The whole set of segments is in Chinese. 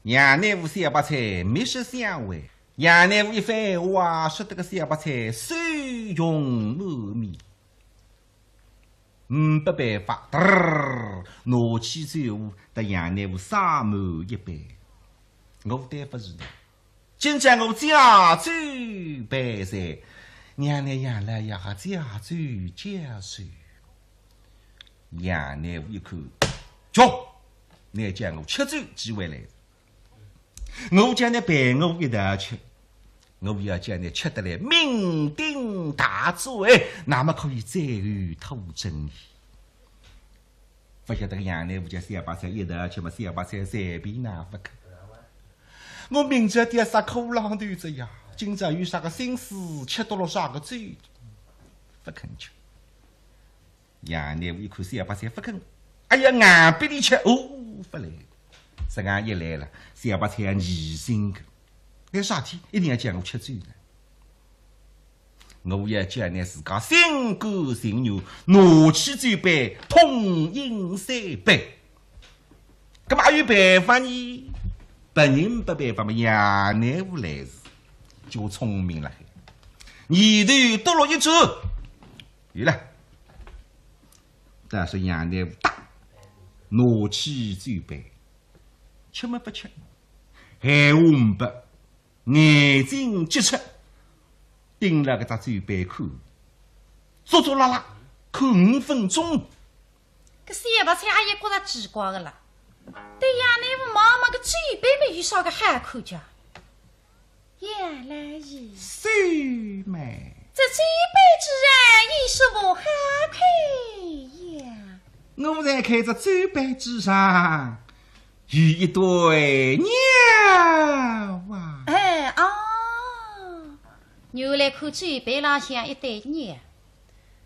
杨乃武小白菜没识香味，杨乃武一番话，说得个小白菜受用满面。没办法，拿起酒壶，得杨乃武洒满一杯。我对不是的，今朝我加酒杯噻，娘乃养了呀，加酒加水。杨乃武一看，瞧，你将我吃酒寄回来。我将你陪我一道吃，我要将你吃得来酩酊大醉，那么可以再遇吐真意。不晓得杨乃武将小白菜一道吃嘛？小白菜随便拿不可。我明知点啥苦浪头子呀，今朝有啥个心思，吃到了啥个酒，不肯吃。杨乃武一看小白菜不肯，哎呀，硬逼你吃哦，不来。这样一来了，小白菜疑心的，那啥天一定要叫我吃酒呢？我要叫你自家心甘情愿，拿起酒杯，痛饮三杯。干嘛有办法呢？本人不办法嘛，杨乃武来时就聪明了，你头多了一注，有了。但是杨乃武大拿起酒杯。吃么不吃，含糊不白，眼睛急切，盯了个只酒杯看，足足拉拉看5分钟。搿小白菜阿姨觉着奇怪个啦，对杨乃武妈妈个酒杯没有啥个好看叫，原来是美。这酒杯居然有什么好看呀？我在看着酒杯之上。有一对鸟啊！哎哦，原来看酒杯浪向一对鸟，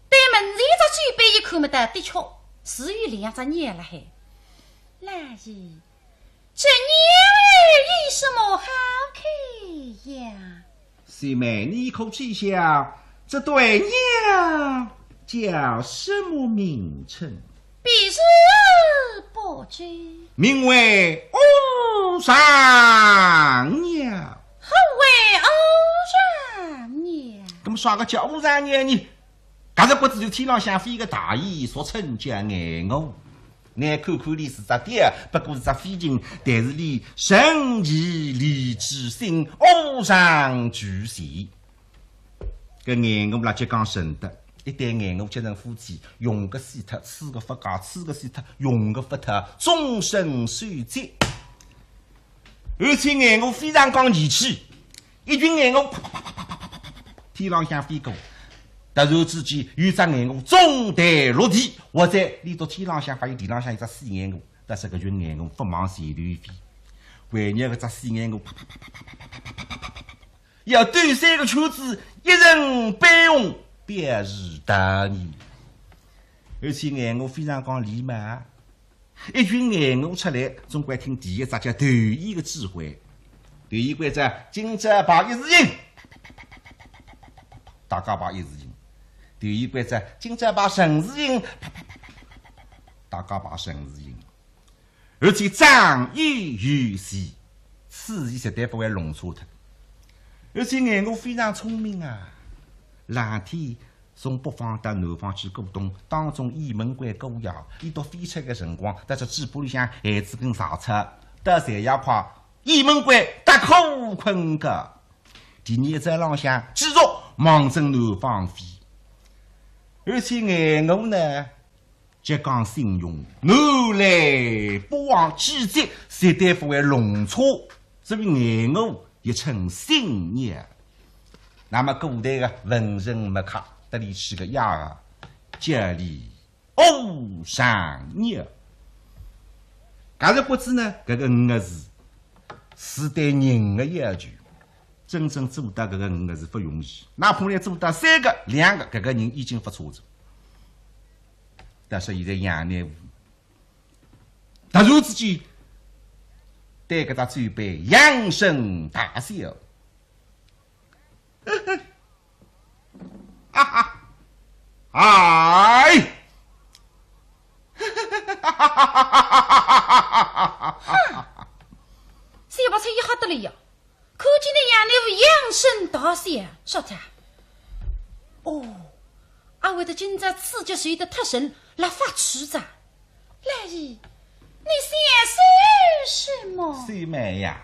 对门前这酒杯一看没得，的确是有2只鸟了还。那是这鸟儿有什么好看呀？小妹，你可记下这对鸟叫什么名称？彼是不知，名为欧上鸟。何为欧上鸟？那么啥个叫欧上鸟呢？搿只不知就天浪向飞个大雁，所称叫眼鸥。你看看里是只蝶，不过是只飞禽，但是里神奇离之心，欧上巨蟹。搿眼鸥啦就讲顺德。一对眼鸥结成夫妻，用个死脱，吃个不假，吃个死脱，用个不脱，终身受罪。而且眼鸥非常讲义气，一群眼鸥啪啪啪啪啪啪啪啪天浪向飞过，突然之间有只眼鸥中弹落地，或者离到天浪向发现地浪向有只死眼鸥，但是搿群眼鸥不忙前头飞，万一搿只死眼鸥啪啪啪啪啪啪啪啪啪啪啪啪，要短3个圈子，一人背红。表示大义，而且眼鸥非常讲礼貌。一群眼鸥出来，总归听第一只叫头一个指挥。头一关着今朝把一字音，大家把一字音。头一关着今朝把神字音，大家把神字音。而且仗义勇喜，此意绝对不会弄错的。而且眼鸥非常聪明啊。蓝天从北方到南方去过冬，当中雁门关过夜，伊到飞出个辰光，在这嘴巴里向孩子跟上车，到山崖块，雁门关大可困个。第二朝浪向继续往正南方飞，而且眼鸥呢，就讲信用，南来北往，季节绝对不会弄错，所以眼鸥也称信鸟。那么古代的文人墨客得里起个雅啊，叫里欧上鸟。搿只不知呢，搿个5个字是对人的要求，真正做到搿个5个字不容易，哪怕来做到3个、2个，搿个人已经不错着。但是现在杨乃武突然之间对搿只酒杯扬声大笑。哈哈，哎！小也不才一下得了呀！可见那杨乃武养生大善，说他哦，阿为的今朝刺激谁的特神来发持着，来姨，你想说什么？秀妹呀，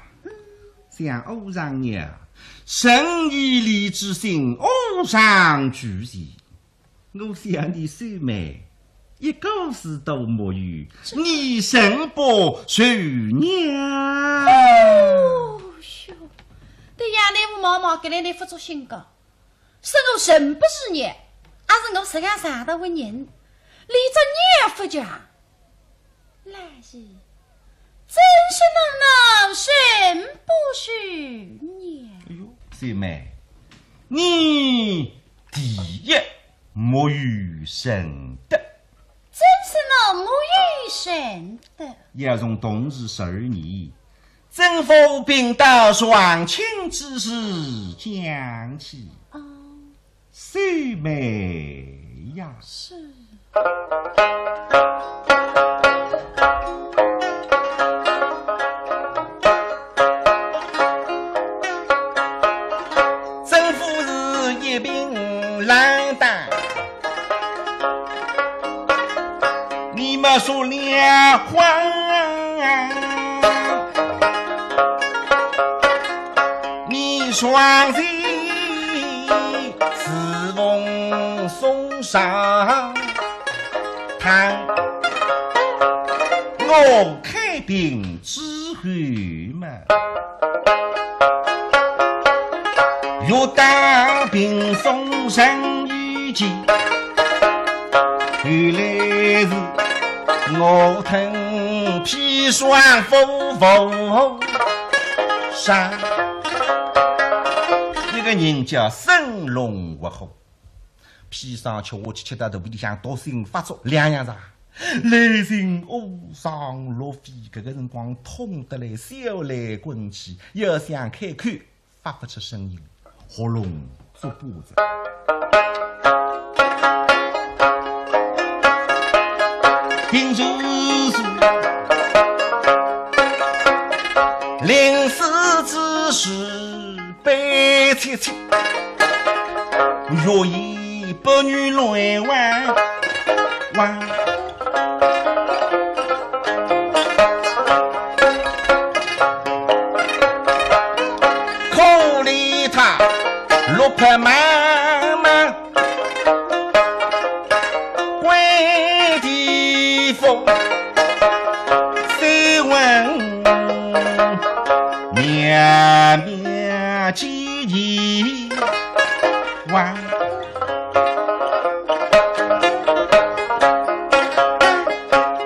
想欧上呀，神以礼之心，欧上举义。我想你秀妹。一个事都没有，你神不受娘。哦哟，对呀，那妈妈给你付出心讲，是我神不是娘，而是我世界上的为人，离着娘不讲。来是，真是能神不受娘。哎呦，秀妹，你第一没有神德。真是那母语神的，要从冬日12年，征服并到双亲之时讲起。哦，秀妹呀，是。征服是一柄蓝弹。你们说两欢，你双膝侍奉送上堂，我开兵之后嘛，若当兵送上一计，原来是我疼砒霜浮上，一个人叫生龙活虎，砒霜吃下去吃到肚皮里向毒性发作，两样子内心恶伤落飞，这个辰光痛得来笑来滚去，要想开口发不出声音，喉咙做包子。听就是临死之时悲切切，若以不女来玩玩，可怜他落魄妈妈归地府，再问绵绵记忆完，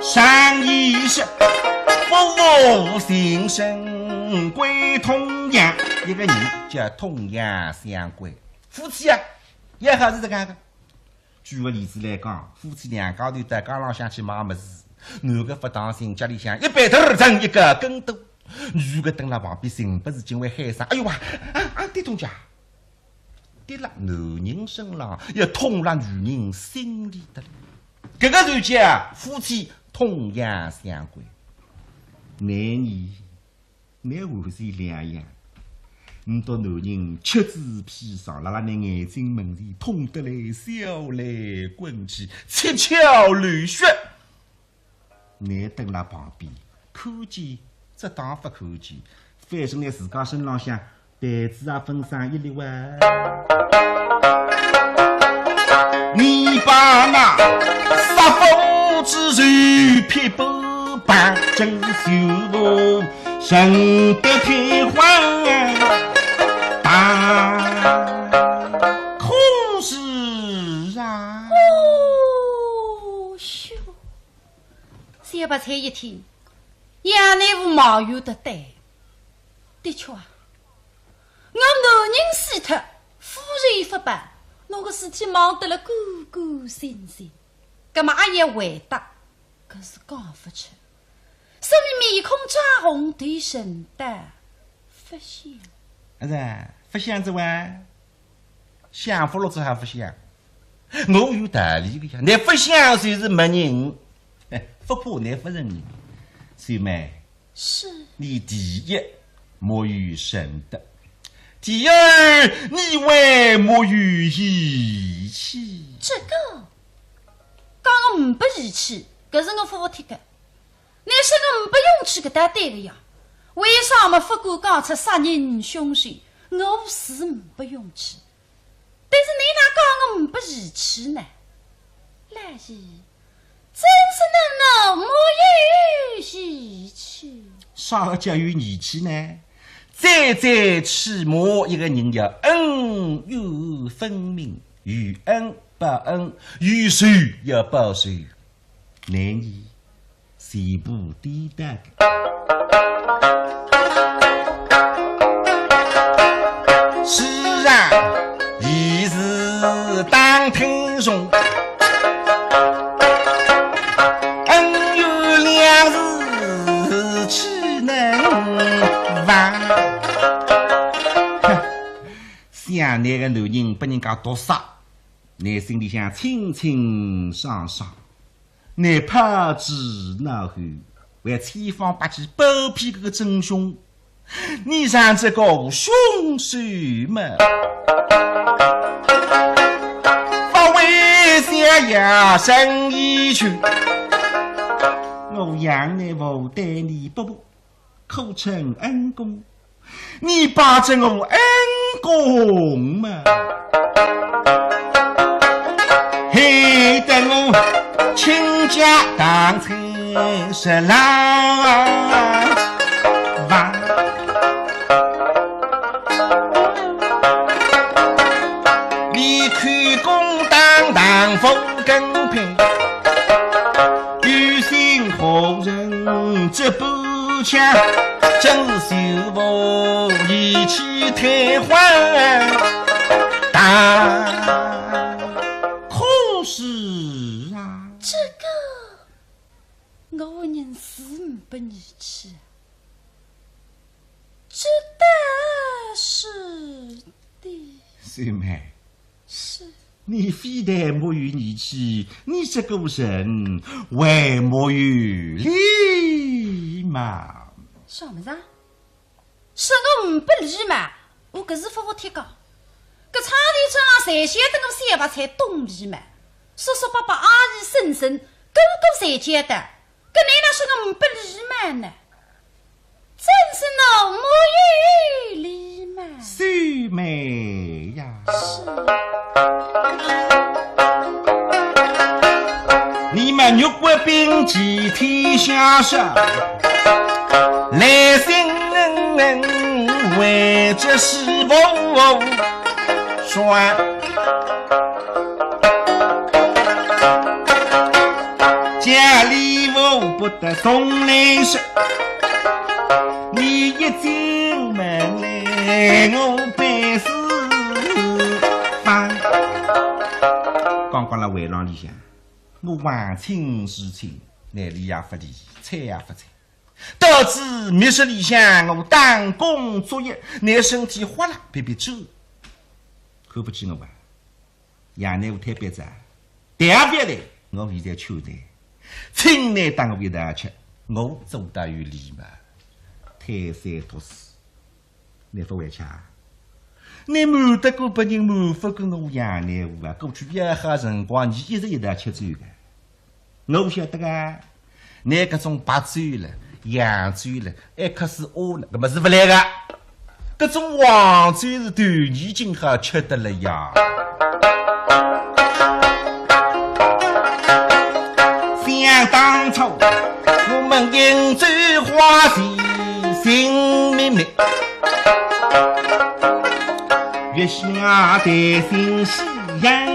上一世父母心生归同样，一个人叫同样相归，夫妻啊也好是这个。举个例子来讲，夫妻两家头在街浪向去买么子，男个不当心，家里向一百头成一个跟斗，女个蹲辣旁边神不是竟会喊声：“哎呦哇，爹东家！”跌辣男人身上，也痛辣女人心里的。这个时节啊，夫妻同样相归。男人，你还是两样。你到男人吃子砒霜，辣你眼睛门前痛得来笑来滚去，七窍流血。你蹲辣旁边看见，只当不看见，反正在自家身浪向被子也分上一粒哇。你把那杀父之仇撇不把真修复，神得天荒。可是啊，哦哟，三八菜一听，杨乃武毛有的对，的确啊，我男人死脱，夫人发办，我个尸体忙得了干干净净，干嘛也回答，可是讲不出，说明面孔抓红对神的不像。不像之外，想不了之还不像，我有道理的呀。你不像就是没人，不怕你不认人。秀妹，是你第一莫与神德。第二，你为莫与义气。这个讲我唔不义气，搿是我夫妇贴的。乃是我唔不用去搿搭对个呀。为啥么法官讲出杀人凶手？我是唔不用去，但是你哪讲我唔不义气呢？来义，真是能莫有义气。啥个叫有义气呢？再起码一个人要恩怨分明，有恩报恩，有仇要报仇。男人全部抵达的。是啊，一日当听从，恩怨两字岂能忘？想那个男人被人家毒杀，你心里想清清爽爽，你怕知恼后，为千方百计包庇这个真凶。你让这个凶手们不为想要生一去，我养你无对你不薄，口称恩公，你把这我恩公嘛，害得我倾家荡产是郎。不更配，有心何人这步枪，真是修复义气太坏，但可是啊，这个我人是唔不义气，这倒是的。妹妹，是。你非但没有义气，你这个人还没有礼貌。啥么子啊？是我唔不礼貌，我搿是服服帖讲。搿差地村上才晓得我三八才懂礼貌，叔叔伯伯阿姨婶婶个个才晓得。搿你哪说我唔不礼貌呢？真是我没有礼貌。秀美呀！是。你们玉国兵集体下手，来生为这是否说家里我不得送来时，你一进门来我办事方。刚刚在围廊里向，我还清事情，内里也不理，菜也不菜，导致密室里向我打工作业，你身体花了别皱，看不起我吧？夜内我太别子，特别的，我现在求的，请你当我一道吃，我做得有礼貌，泰山读书，你不会吃啊？你瞒得过别人，瞒不过我杨内务啊！过去约好辰光，你一直一道吃酒的，我不晓得啊！你搿种白酒了、洋酒了，还可是饿了，搿么是不来的。搿种黄酒是团年今好吃得了呀。想当初我们饮酒花前心明明。月下谈心喜呀，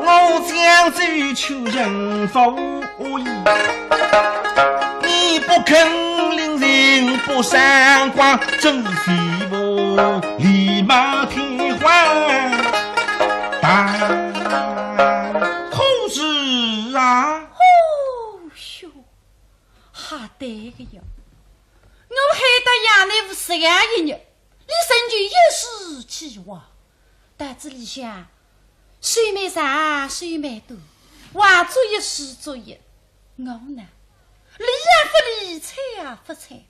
我将追求人否义，你不肯令人不闪光，真是我礼貌天荒，但可是啊。哈对个呀！我害得杨内务10样一日，你身就一时气话，大子里向水没啥，水没多，话做一事做一，我呢，理啊不理，睬啊不睬，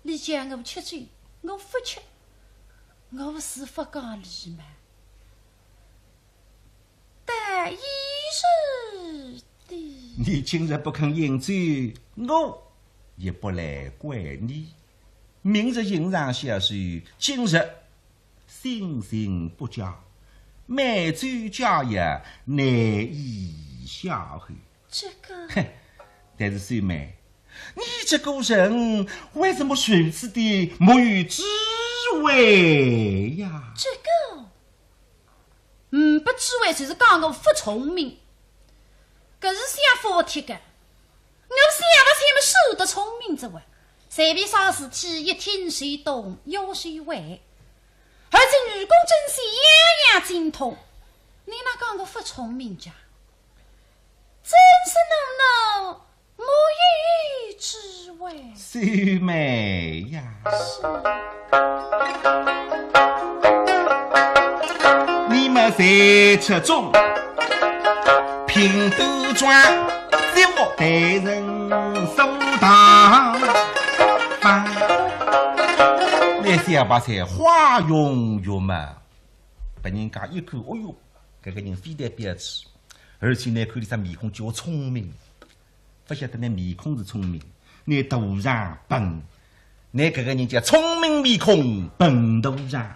你叫我吃酒，我不吃，我是不讲理吗？但一日的，你今日不肯饮酒，我也不来怪你。明日迎上小水，今日心情不佳，美酒佳肴难以消化。这个，哼，但是秀妹，你这个人为什么如此的没有智慧呀？这个，不智慧就是讲我不聪明，可是想法贴的，我想不才么受得聪明之外，随便啥事体一听谁懂，要谁会，而且女工真是样样精通，你那讲我不聪明家，真是能没有智慧。秀妹呀，你们在吃中拼斗转，一副待人手大方。那小白菜花容月貌，被人家一看，哦哟，这个人非得别去，而且呢，看你这面孔叫聪明，不晓得那面孔是聪明，你头上笨，你这个人叫聪明面孔笨头上。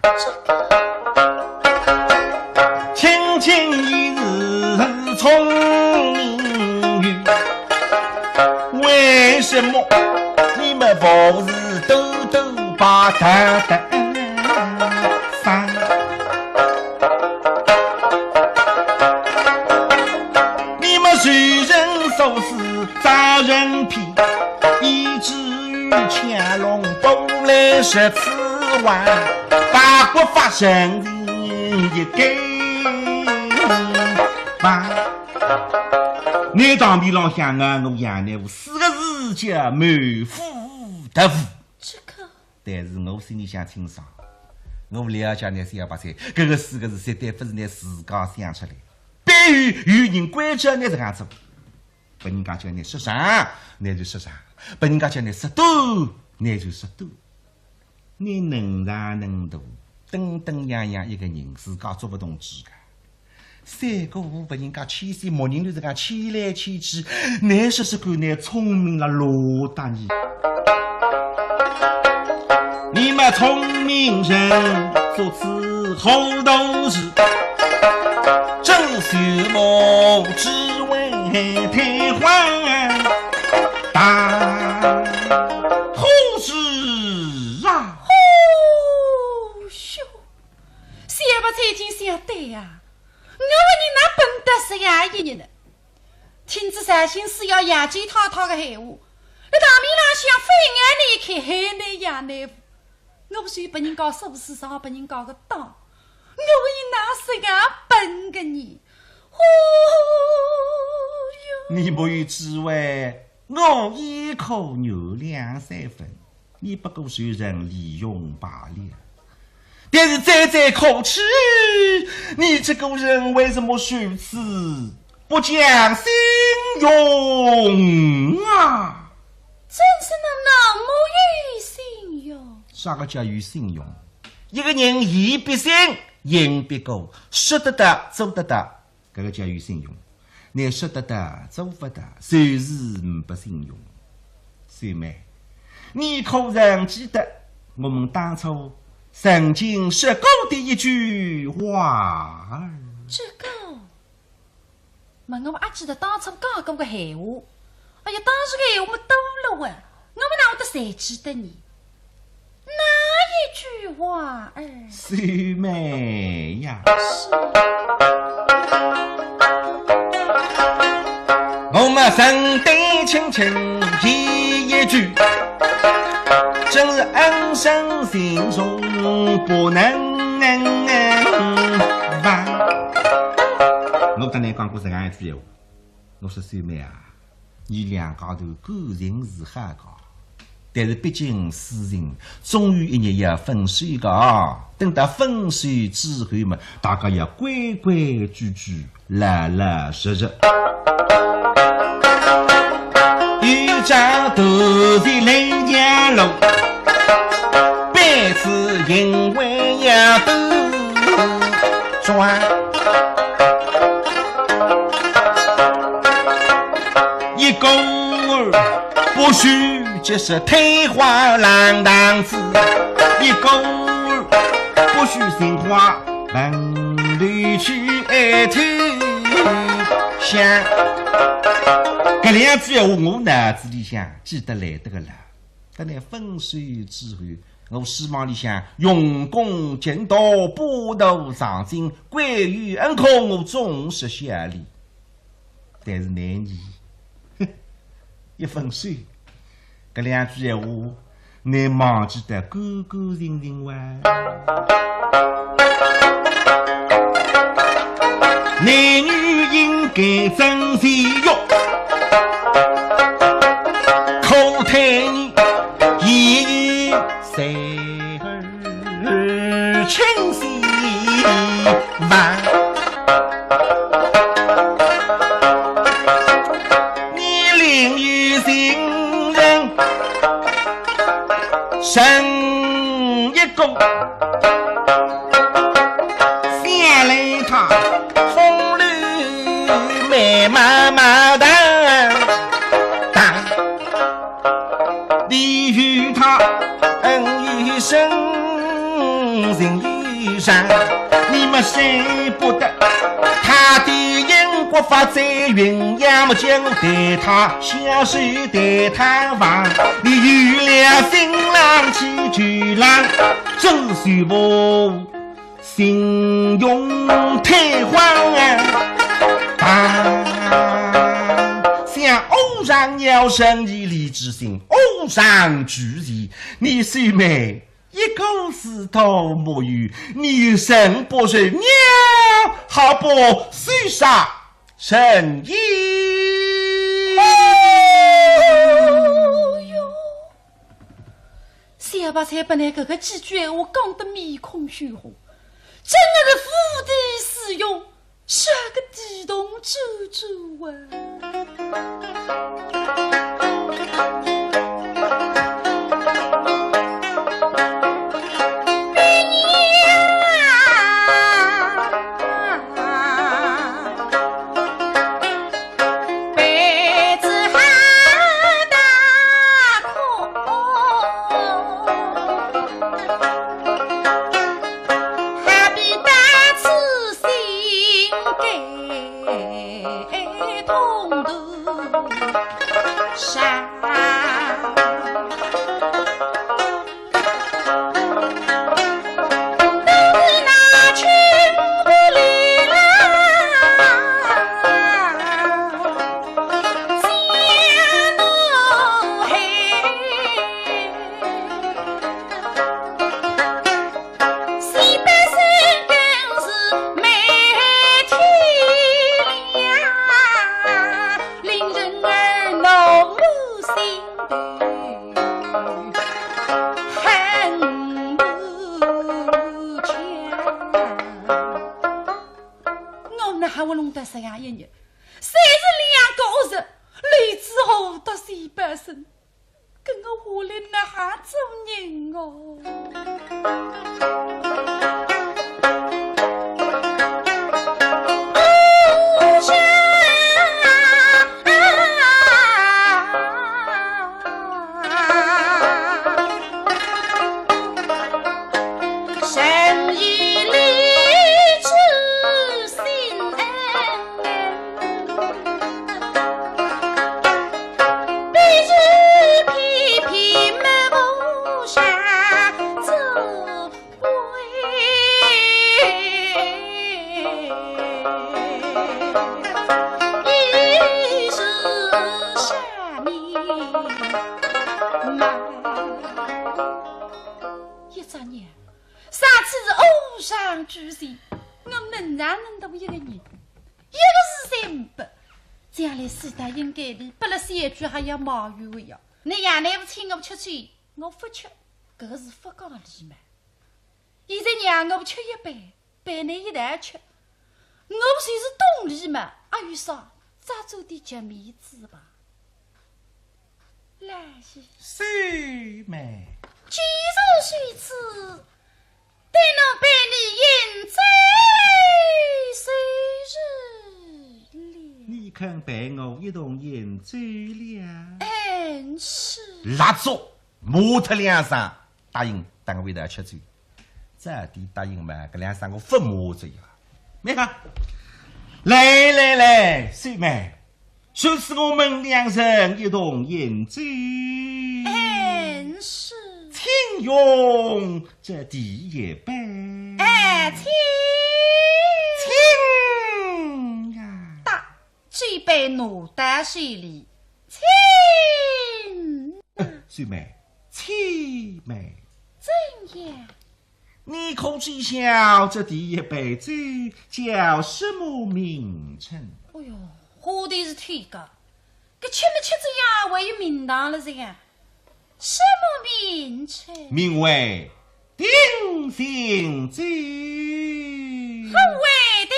轻轻一日聪明语，为什么你们不是兜兜把他的伤？你们随人收拾砸人皮，以至于乾隆不来10次碗，大国发生人一改。你当面浪向啊，我杨乃武4个字叫满腹得福。这个，但是我心里想清爽，我不了解那小白菜，这个4个字绝对不是你自家想出来，必须有人关照你这样做。被人家叫你说啥，你就说啥；被人家叫你说多，你就说多。你能上能大，登登样样一个人，自家做不动自家。3个五被人家千岁莫人就这样牵来牵去，你说是看你聪明了罗大你。你们聪明人做此厚道事，真是莫只为太欢大好事啊！哦哟，小白菜听想对呀。我问你那笨得是呀一日呢？听着三心是要杨金太太的闲话，那大面浪向飞眼里看海内呀内，我不许被人家收拾上，被人家个当。我问你那是呀笨个你，哦哟！你没有智慧，我一口牛2、3分，你不过受人利用罢了。但是再口气，你这个人为什么如此不讲信用啊？真是能没有信用。啥个叫有信用？一个人言必信，言必果，说得得，做得得，这个叫有信用。你说得得，做不得，就是不信用。秀妹，你可曾记得我们当初曾经说过的一句话儿？这个，问我还记得当初讲过个闲话。哎呀，当时个闲话多了哇，我们哪会得侪记得你？哪一句话儿？秀妹呀，我们身对亲亲一句，真是恩深情重不能忘。我跟你讲过这样一句话，我说秀妹啊，你两家头感情是很高，但是毕竟私人，终于一日要分手个啊！等到分手之后嘛，大家要规规矩矩、老老实实。一朝头在雷家路，辈子因为要斗转。一公儿不许就是退花浪荡子，一公儿不许心花门里去爱偷香。搿两句闲话我脑子里向记得来得个了。等来分手之后，我希望里向用功勤道，补读上进，归于恩空，我终是效力。但是那年一分手，搿两句闲话你忘记得勾勾人人哇。男女应该珍惜哟，可叹你一岁儿清晰万。你另有情人生一个，想来他风流美满满的你与他恩与深情与伤，你们谁不得他的因果法在鸳鸯么将我待他小手待他房，你原谅新郎起巨浪，真是我心用太荒像偶然鸟生一离之心，偶然聚义，你虽美一口石头没有，你神不是鸟，好不虽杀神医。小白菜把那个几句闲话讲得面孔血红，真的是釜底使用，是个地动周周啊！你爷奶不请我不吃醉，我不吃，搿是不讲理嘛。现在让我不吃一杯，杯内一旦吃，我不算是懂理嘛？阿玉嫂，再做点结面子吧。来是，是妹，既然如此，待能陪你饮醉谁日了？你肯陪我一同饮醉了？是。拉住，摸他两声，答应等我为他吃醉。这地答应嘛，搿两声我不摸醉了。你看，来，水妹，这次我们两人一同饮醉。是。请用这第一杯。请呀！大这杯奴丹水里，请。水妹，请妹，怎样？你可知晓这第一杯酒叫什么名称？哎呦，喝的是天高，搿吃没吃这样还有名堂了噻？什么名称？名为定心酒。何为定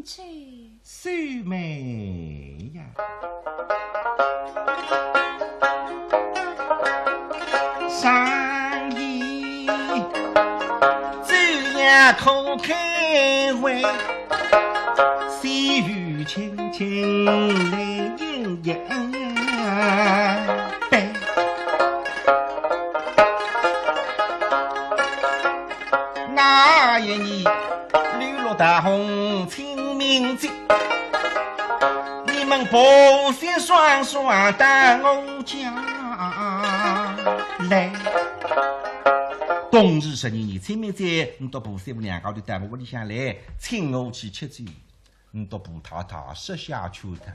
心酒？水妹呀！上衣这样口开会，细雨轻轻来迎迎杯。那一年绿落大红清明节，你们不先双双到我家来。冬日12日清明节，你到菩萨屋两高头到我屋里向来，请我去吃酒。你到葡太太食下秋的，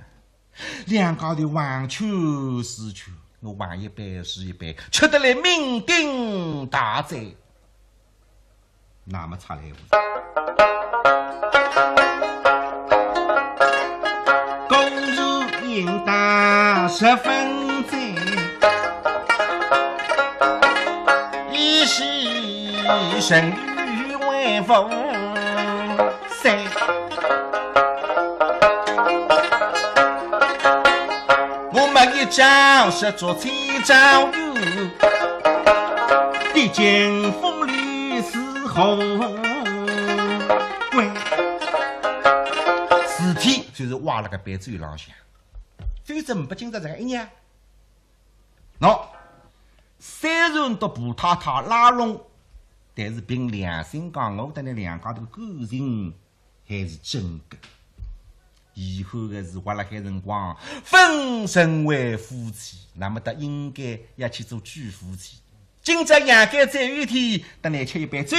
两高头忘秋思秋，我忘一杯是一杯，吃得来酩酊大醉。那么出来公主应当十分醉，一时神语为风塞。我们一朝是做七朝雨，历经风雨似红归。事体就是挖了个杯子浪向，反正不经得这个一年。喏，三人到葡太太拉拢，但是凭良心讲，我跟那两家头感情还是真的。以后的是活了海辰光，分成为夫妻，那么他应该要去做主夫妻。今朝阳间再有一天，等来吃一杯酒，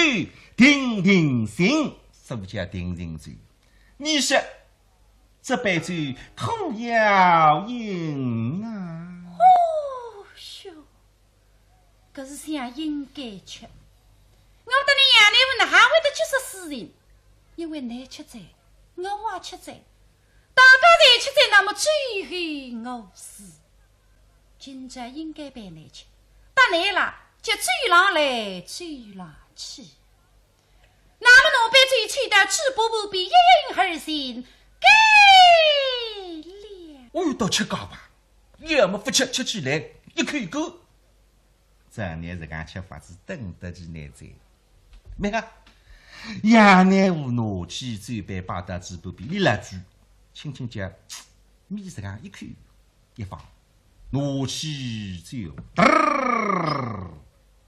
定定心，所以叫定定酒。你说这杯酒可要饮啊？哦哟，搿是想应该吃。我等你爷奶夫哪还会得去说私人？因为你吃醉，我也吃醉。大家在吃醉，那么最后我死。今朝应该陪你吃，但你啦就醉浪来醉浪去。那么我被醉吹得直不不比，一饮而尽，给了。我到吃高吧，要么不吃，吃起来一口一口。这乃是讲吃法子，等得起难在。没个，爷奶无拿起酒杯，把它直不比，立了句。轻轻叫米子干一口一放，拿起酒，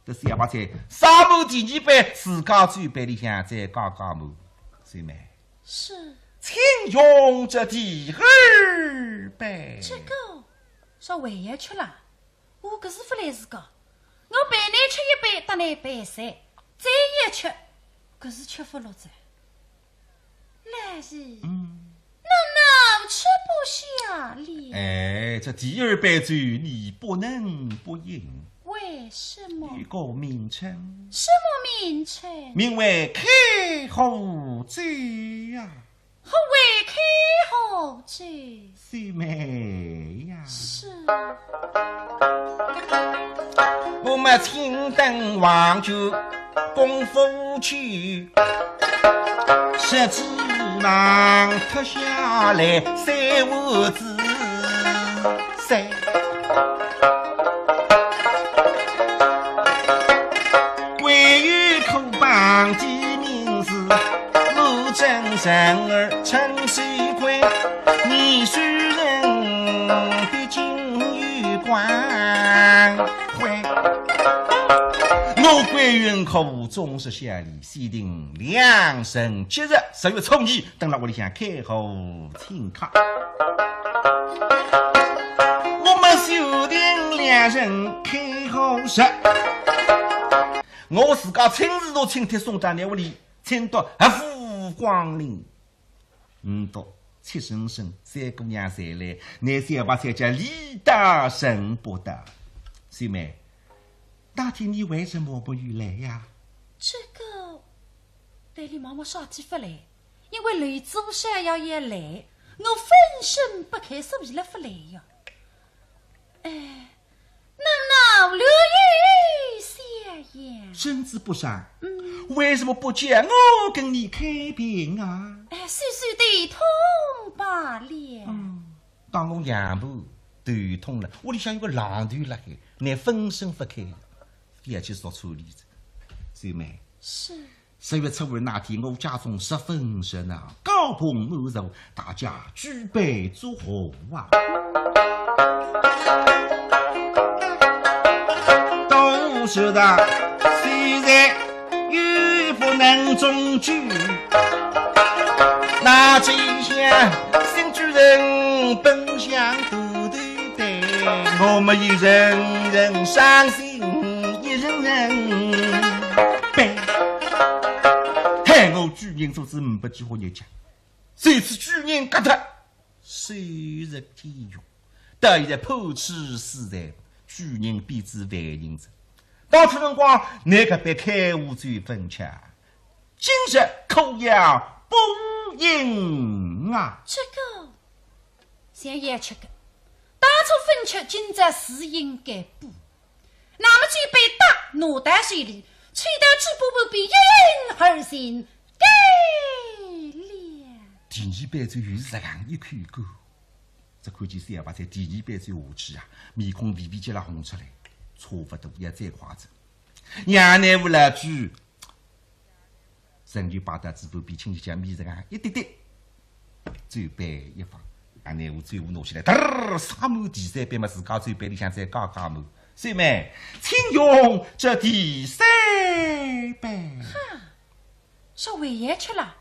这是要把菜三满第二杯，自家酒杯里向再加满。水妹是，请用这第二杯。这个说为要吃了，我可是不来自个，我陪你吃一杯，等你杯三，再一吃，可是吃不落在。那是那吃不下了。哎，这第二杯酒你不能不饮。为什么？有个名称。什么名称？名为开河酒呀。何为开河酒？水妹呀。是。我们青灯望酒功夫去，十指忙脱下来三五子三。唯有口榜记名字，我真人儿陈水宽，你虽人毕竟有关怀。我归云口总是乡里，西定良辰吉日10月初2，等到屋里向开好请客。我们修订两人开好日，我自家亲自都请帖送到你屋里，请到福光临。到七婶婶、三姑娘才来，那三把才叫理得神不得。小妹，那天你为什么不与来呀？这个代理妈妈说起不来，因为雷子我想要也来，我分身不开，所以了不来呀。那留意下言，身子不善，为什么不叫我跟你开屏啊？细细的痛罢了。当我养母头痛了，屋里向有个狼头辣海，你分身不开，非要去说处理着。小妹，是10月初2那天，我家中十分热闹，高朋满座，大家举杯祝贺啊！都晓得，虽然又不能中举，那这一下新主人本想都对待，我们一人人伤心，一人人悲。害我主人做事不计划日讲，这次主人割脱，虽日天用，到现在破吃死在，主人必知万人者。到此辰光，那个别开悟最分吃，今日可要不应啊！这个想也吃个，当初分吃，今朝是应该补。那么就被打拿到手里，吹到只不必一人而行，给了。第二杯酒又是这样一口锅，这看见三把在第二杯酒下去啊，面孔微微结了红出来。差不多也再夸着，娘奶无了句，人就把他嘴巴比亲戚讲米子啊，一滴滴，嘴杯一放，俺奶我嘴巴拿起来，嘚，撒满第三杯嘛，自家嘴杯里向再加加满。小妹，请用这第三杯。哈，说为也吃了，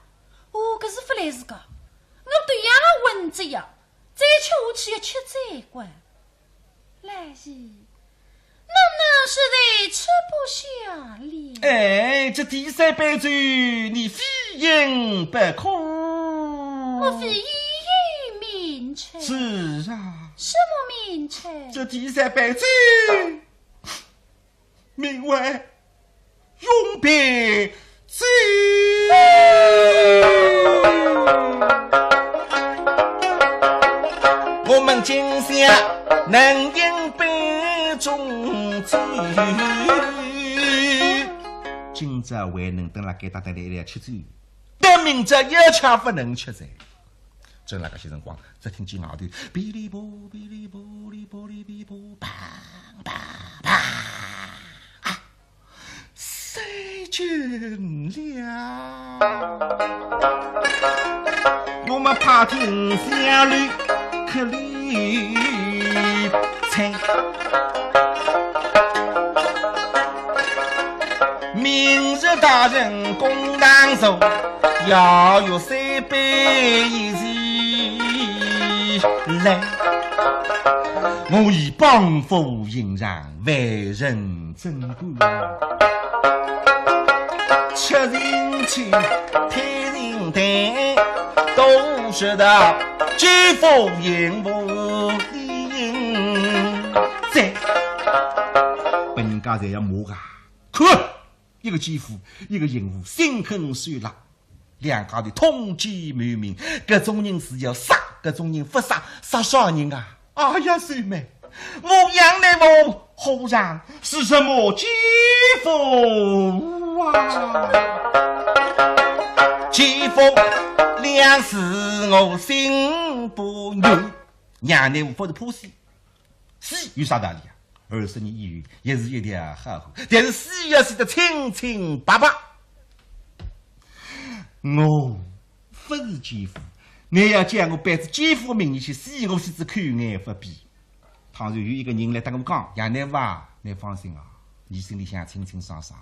可是不来自个，我对呀问着呀，再吃下去要吃再关，来是。那实在吃不下了。这第三杯酒你非饮不可。我非一饮明吃。是啊。什么明吃？这第三杯酒名为永别酒。我们今宵能饮杯中酒，今朝还能等了给大家来吃酒，但明朝一枪不能吃噻。正那个些辰光，只听见外头哔哩啵哔哩啵哩啵哩哔啵，啪啪啪啊！塞进了，我们怕听响里可里菜。明日大人公堂寿，要有3杯一起来。我以帮扶迎让，万人珍贵。吃人去，抬人抬，都晓得举夫迎福应在。本人家才要骂啊！看，一个继父，一个淫妇，心狠手辣，两家的通缉满名，各种人是要杀，各种人不杀，杀啥人啊？哎呀，妹妹，我养的我忽然是什么继父啊？继父两是我心不软，娘呢无法是破死，死有啥道理啊？20年以后也是一条好汉，但是死要死得清清白白。我不是继父，你要将我摆在继父名义去死，我是只口眼不闭。倘若有一个人来跟我讲，杨乃娃，你放心啊，你心里想清清爽爽。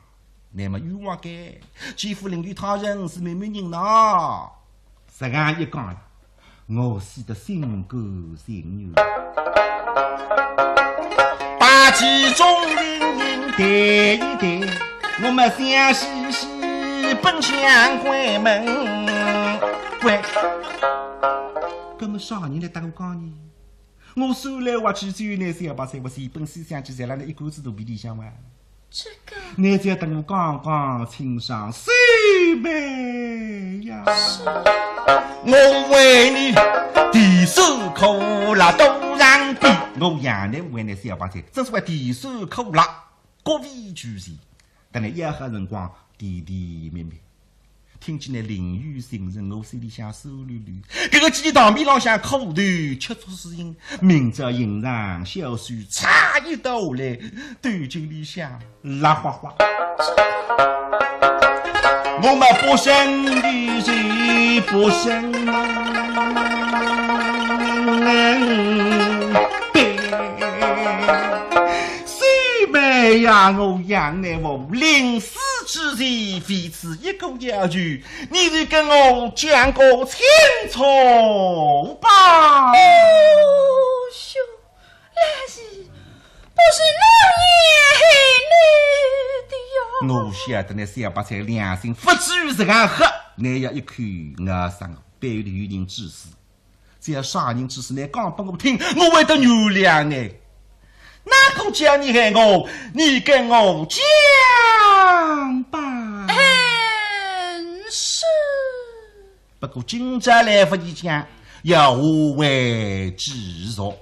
那么冤枉该继父领于他人是没人呐。实岸一讲，我死得心甘情愿。把其中人人抬一抬，我们相嘻嘻奔向关门。关，搿么啥人来打我讲呢？我手来挖去，只有那小把菜，我是本思想就在那一锅子肚皮里向哇。这个，你只要等我刚刚清爽水杯呀！我为你提手可辣都让比，我养你为那小把菜，真是为提手可辣，各位主席，等你一黑辰光弟弟妹妹。听见那淋雨声人，我心里想手捋捋。这个鸡汤面浪向苦头吃出是音，明朝迎上小水插一刀来，头颈里向辣花花。我们不生的人不生谁妹呀，我养的我临死之前为此一个要求，你就跟我讲个清楚吧。哦兄，那是不是那年女的呀？我晓得那小白菜良心不至于这样黑，你要一口牙伤，背后有人指使，只要啥人指使你讲给我听，我会得原谅你。哪个叫你害我？你跟我讲吧。是。不过今朝来和你讲，要无为之说。